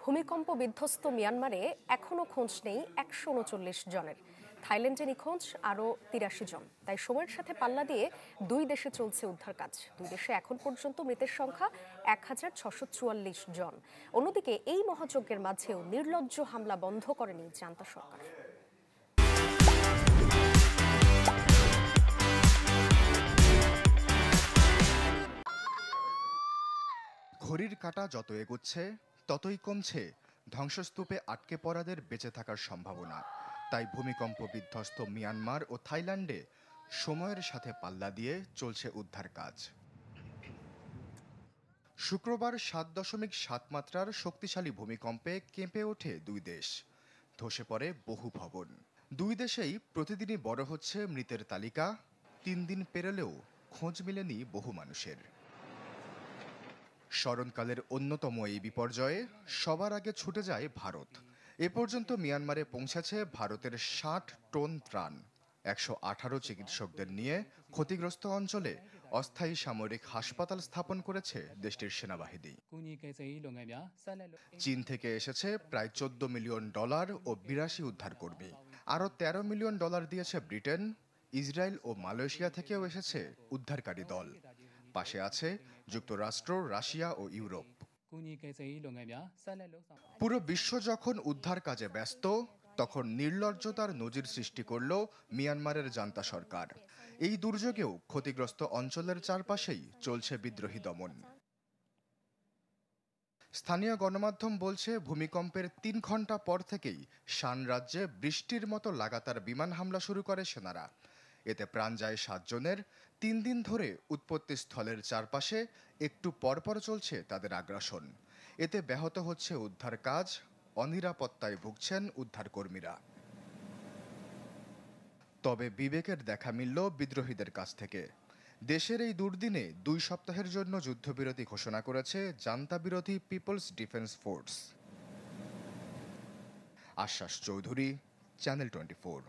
ভূমিকম্প বিধ্বস্ত মিয়ানমারে এখনও খোঁজ নেই ১৩৯ জনের। থাইল্যান্ডে নিখোঁজ আরও ৮৩ জন। তাই সময়ের সাথে পাল্লা দিয়ে দুই দেশে চলছে উদ্ধার কাজ। দুই দেশে এখন পর্যন্ত মৃতের সংখ্যা ১,৬৪৪ জন। অন্যদিকে এই মহাযজ্ঞের মাঝেও নির্লজ্জ হামলা বন্ধ করেনি জান্তা সরকার। ঘড়ির কাঁটা যত এগোচ্ছে ততই কমছে ধ্বংসস্তূপে আটকে পড়াদের বেঁচে থাকার সম্ভাবনা। তাই ভূমিকম্প বিধ্বস্ত মিয়ানমার ও থাইল্যান্ডে সময়ের সাথে পাল্লা দিয়ে চলছে উদ্ধার কাজ। শুক্রবার ৭.৭ মাত্রার শক্তিশালী ভূমিকম্পে কেঁপে ওঠে দুই দেশ। ধসে পড়ে বহু ভবন। দুই দেশেই প্রতিদিনই বড় হচ্ছে মৃতের তালিকা। ৩ দিন পেরোলেও খোঁজ মেলেনি বহু মানুষের। স্মরণকালের অন্যতম এই বিপর্যয়ে সবার আগে ছুটে যায় ভারত। এ পর্যন্ত মিয়ানমারে পৌঁছেছে ভারতের ৬০ টন ত্রাণ। ১১৮ চিকিৎসকদের নিয়ে ক্ষতিগ্রস্ত অঞ্চলে অস্থায়ী সামরিক হাসপাতাল স্থাপন করেছে দেশটির সেনাবাহিনী। চীন থেকে এসেছে প্রায় $১৪ মিলিয়ন ও ৮২ উদ্ধারকর্মী। আরও $১৩ মিলিয়ন দিয়েছে ব্রিটেন। ইসরায়েল ও মালয়েশিয়া থেকেও এসেছে উদ্ধারকারী দল। পাশে আছে যুক্তরাষ্ট্র, রাশিয়া ও ইউরোপ। পুরো বিশ্ব যখন উদ্ধার কাজে ব্যস্ত, তখন নির্লজ্জতার নজির সৃষ্টি করল মিয়ানমারের জান্তা সরকার। এই দুর্যোগেও ক্ষতিগ্রস্ত অঞ্চলের চারপাশেই চলছে বিদ্রোহী দমন। স্থানীয় গণমাধ্যম বলছে, ভূমিকম্পের ৩ ঘন্টা পর থেকেই শান রাজ্যে বৃষ্টির মতো লাগাতার বিমান হামলা শুরু করে সেনারা। এতে প্রাণ যায় ৭ জনের। ৩ দিন ধরে উৎপত্তিস্থলের চারপাশে একটু পরপর চলছে তাদের আগ্রাসন। এতে ব্যাহত হচ্ছে উদ্ধার কাজ। অনিরাপত্তায় ভুগছেন উদ্ধারকর্মীরা। তবে বিবেকের দেখা মিলল বিদ্রোহীদের কাছ থেকে। দেশের এই দুর্দিনে ২ সপ্তাহের জন্য যুদ্ধবিরতি ঘোষণা করেছে জান্তা বিরোধী পিপলস ডিফেন্স ফোর্স। আশ্বাস চৌধুরী, চ্যানেল 24।